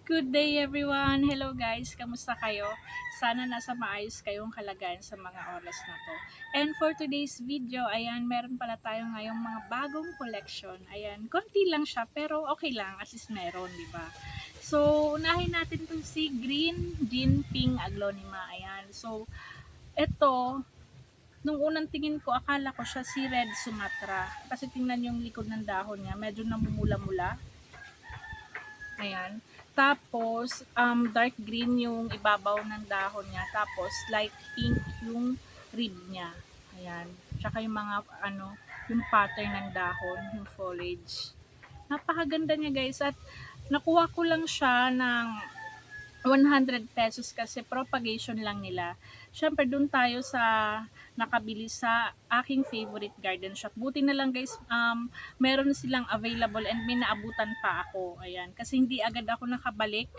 Good day everyone! Hello guys! Kamusta kayo? Sana nasa maayos kayong kalagayan sa mga oras na to. And for today's video, ayan, meron pala tayo ngayong mga bagong collection. Ayan, konti lang siya pero okay lang, at least meron, di ba? So, unahin natin itong si Green Gin Pink Aglonema. Ayan, so, ito, nung unang tingin ko, akala ko siya si Red Sumatra. Kasi tingnan yung likod ng dahon niya, medyo namumula-mula. Ayan. Tapos, dark green yung ibabaw ng dahon niya. Tapos, light pink yung rib niya. Ayan. Tsaka yung mga, yung pattern ng dahon, yung foliage. Napakaganda niya guys. At nakuha ko lang siya ng 100 pesos kasi propagation lang nila. Syempre doon tayo sa nakabili sa aking favorite garden shop. Buti na lang guys, meron silang available and may naabutan pa ako. Ayan, kasi hindi agad ako nakabalik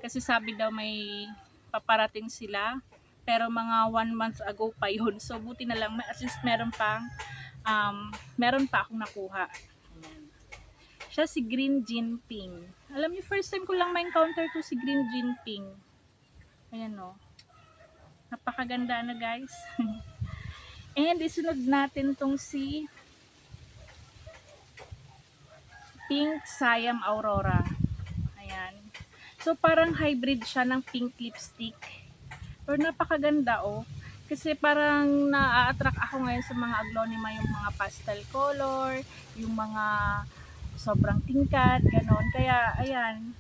kasi sabi daw may paparating sila. Pero mga 1 month ago pa yun. So buti na lang at least meron pa akong nakuha. Ayan. Siya si Green Gin Pink. Alam niyo, first time ko lang ma-encounter to si Green Gin Pink. Ayan o. Napakaganda na guys. And isunod natin tong si Pink Siam Aurora. Ayan. So parang hybrid siya ng pink lipstick. Pero napakaganda o. Kasi parang na-attract ako ngayon sa mga aglonema, yung mga pastel color, yung mga sobrang tingkad, ganon. Kaya, ayan,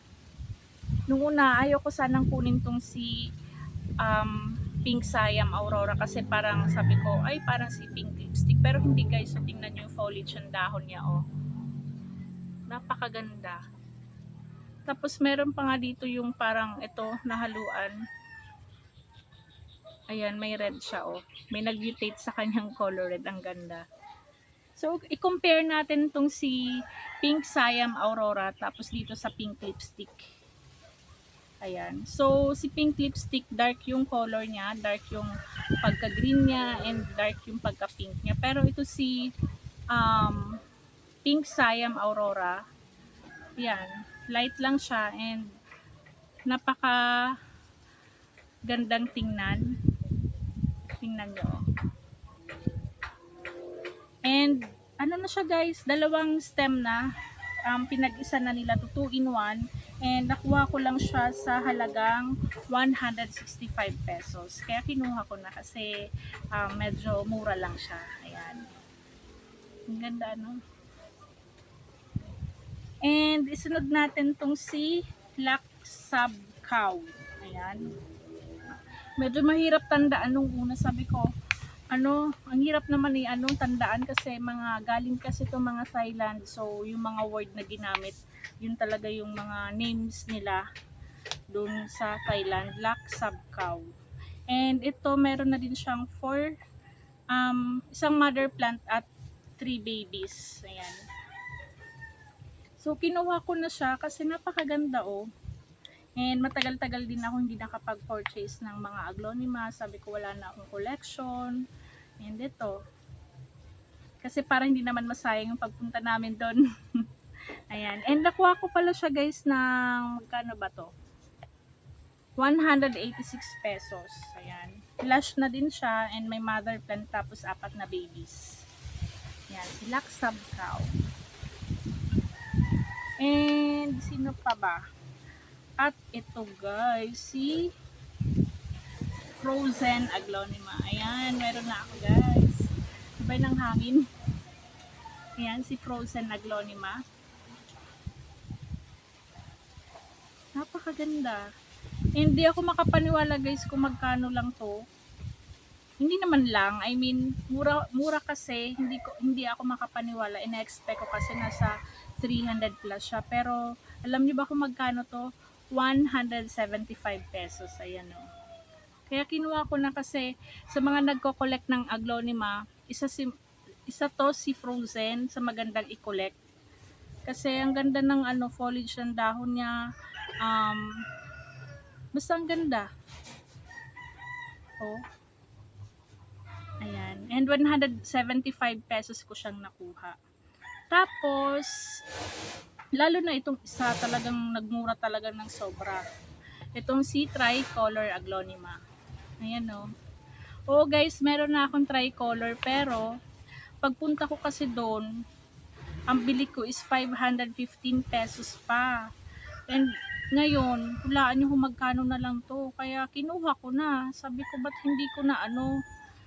nung una, ayaw ko sanang kunin tong si Pink Siam Aurora kasi parang sabi ko, ay parang si pink lipstick. Pero hindi guys, so tingnan nyo yung foliage ng dahon niya, oh. Napakaganda. Tapos meron pa nga dito yung parang ito, nahaluan. Ayan, may red siya, oh. May nag-mutate sa kanyang color red, ang ganda. So, i-compare natin tong si Pink Siam Aurora tapos dito sa pink lipstick. Ayan. So, si pink lipstick, dark yung color niya, dark yung pagka-green niya, and dark yung pagka-pink niya. Pero ito si Pink Siam Aurora, yan, light lang siya and napaka gandang tingnan. Tingnan nyo. And, ano na siya guys, dalawang stem na, pinag-isa na nila to 2-in-1. And nakuha ko lang siya sa halagang 165 pesos. Kaya kinuha ko na kasi medyo mura lang siya. Ayan. Ang ganda, no? And isunod natin tong si Black Sub Cow. Ayan. Medyo mahirap tandaan nung una. Sabi ko, ang hirap naman tandaan kasi mga galing kasi itong mga Thailand. So, yung mga word na ginamit, yun talaga yung mga names nila dun sa Thailand. Black Sub Cow. And ito, meron na din siyang isang mother plant at 3 babies. Ayan. So, kinuha ko na siya kasi napakaganda, oh. And matagal-tagal din ako hindi nakapag-purchase ng mga aglonema. Sabi ko wala na akong collection. And ito. Kasi para hindi naman masayang yung pagpunta namin doon. Ayan. And nakuha ko pala siya guys ng, magkano ba to? 186 pesos. Ayan. Lush na din siya and may mother plant tapos 4 na babies. Ayan. Si Black Sub Cow. And sino pa ba? At ito guys, si Frozen Aglonema. Ayan, meron na ako guys. Sabay ng hangin. Ayan, si Frozen Aglonema. Napakaganda. Hindi ako makapaniwala guys kung magkano lang to. Hindi naman lang, I mean, mura kasi, hindi ako makapaniwala. Ina-expect ko kasi nasa 300 plus siya. Pero, alam niyo ba kung magkano to? 175 pesos. Ayan o. Kaya kinuha ko na kasi sa mga nagko-collect ng aglonema, isa to si Frozen sa magandang i-collect. Kasi ang ganda ng foliage ng dahon niya. Basta ang ganda. Oh. Ayan. And 175 pesos ko siyang nakuha. Tapos, Lalo na itong isa talagang nagmura talaga ng sobra. Itong si Tricolor Aglonema. Ayan o. Oo guys, meron na akong tricolor pero pagpunta ko kasi doon, ang bili ko is 515 pesos pa. And ngayon, hulaan nyo kung magkano na lang to. Kaya kinuha ko na. Sabi ko, ba't hindi ko na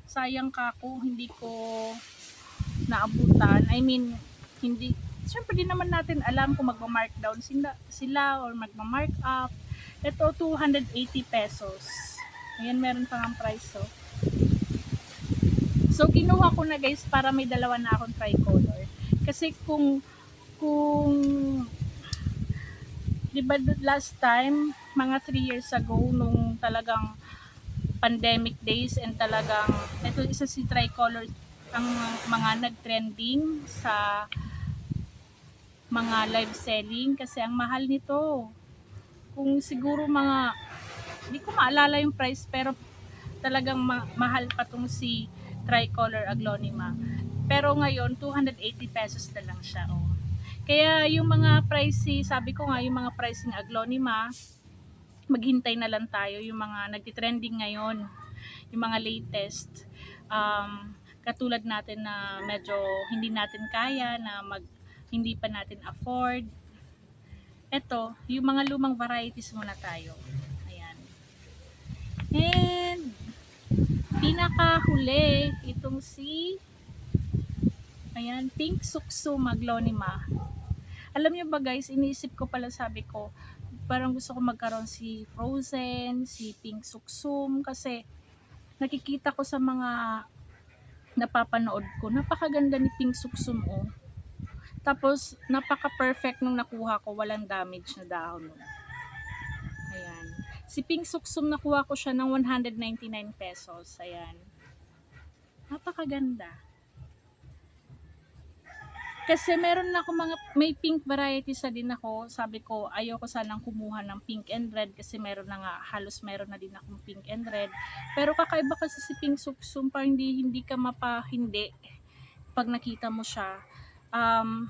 sayang ka ko, hindi ko naabutan. I mean, hindi, syempre di naman natin alam kung magma-markdown sila or magma-mark up. Ito, 280 pesos. Ayan, meron pang ang price, so. So, kinuha ko na guys para may dalawa na akong tricolor. Kasi kung di ba last time, mga 3 years ago, nung talagang pandemic days and talagang, ito isa si tricolor, ang mga nag-trending sa mga live selling kasi ang mahal nito. Kung siguro mga, hindi ko maalala yung price pero talagang mahal pa tong si Tricolor Aglonema. Pero ngayon, 280 pesos na lang siya. Oh. Kaya yung mga pricey, sabi ko nga, yung mga pricing Aglonema, maghintay na lang tayo. Yung mga nagtitrending ngayon, yung mga latest. Katulad natin na medyo hindi natin kaya, na hindi pa natin afford. Ito, yung mga lumang varieties muna tayo. Ayan. And pinakahuli, itong si Pink Suksum Aglonema. Alam niyo ba guys, iniisip ko pala, sabi ko, parang gusto ko magkaroon si Frozen, si Pink Suksum kasi nakikita ko sa mga napapanood ko, napakaganda ni Pink Suksum oh. Tapos napaka-perfect nung nakuha ko, walang damage na dahon. Ayan. Si Pink Suksum nakuha ko siya ng 199 pesos. Ayan. Napakaganda. Kasi meron na ako may pink varieties na din ako. Sabi ko, ayoko sanang kumuha ng pink and red kasi meron na nga, halos meron na din akong pink and red. Pero kakaiba kasi si Pink Suksum, parang hindi ka mapahindi pag nakita mo siya.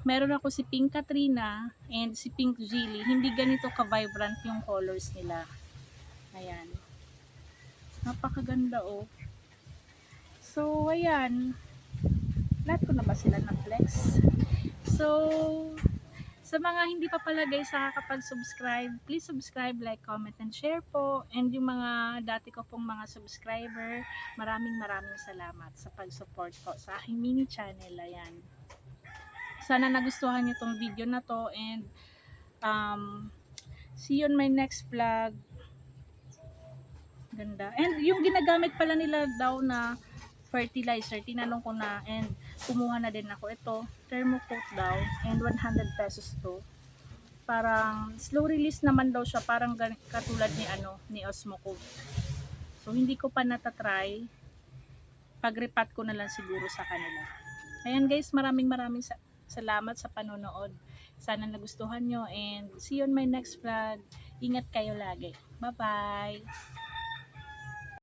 Meron ako si Pink Katrina and si Pink Gilly. Hindi ganito ka-vibrant yung colors nila. Ayan. Napakaganda oh. So, ayan. Lahat ko na ba sila na-flex? So, sa mga hindi pa pala guys nakakapag-subscribe, please subscribe, like, comment, and share po. And yung mga dati ko pong mga subscriber, maraming salamat sa pag-support po sa aking mini channel. Ayan. Sana nagustuhan nyo tong video na to and see you on my next vlog. Ganda. And yung ginagamit pala nila daw na fertilizer, tinanong ko na and kumuha na din ako. Ito, thermocoat daw and 100 pesos to. Parang slow release naman daw siya, parang katulad ni Osmocoat. So hindi ko pa natatry. Pag-repat ko na lang siguro sa kanila. Ayan guys, maraming salamat sa panonood. Sana nagustuhan nyo and see you on my next vlog. Ingat kayo lagi. Bye-bye!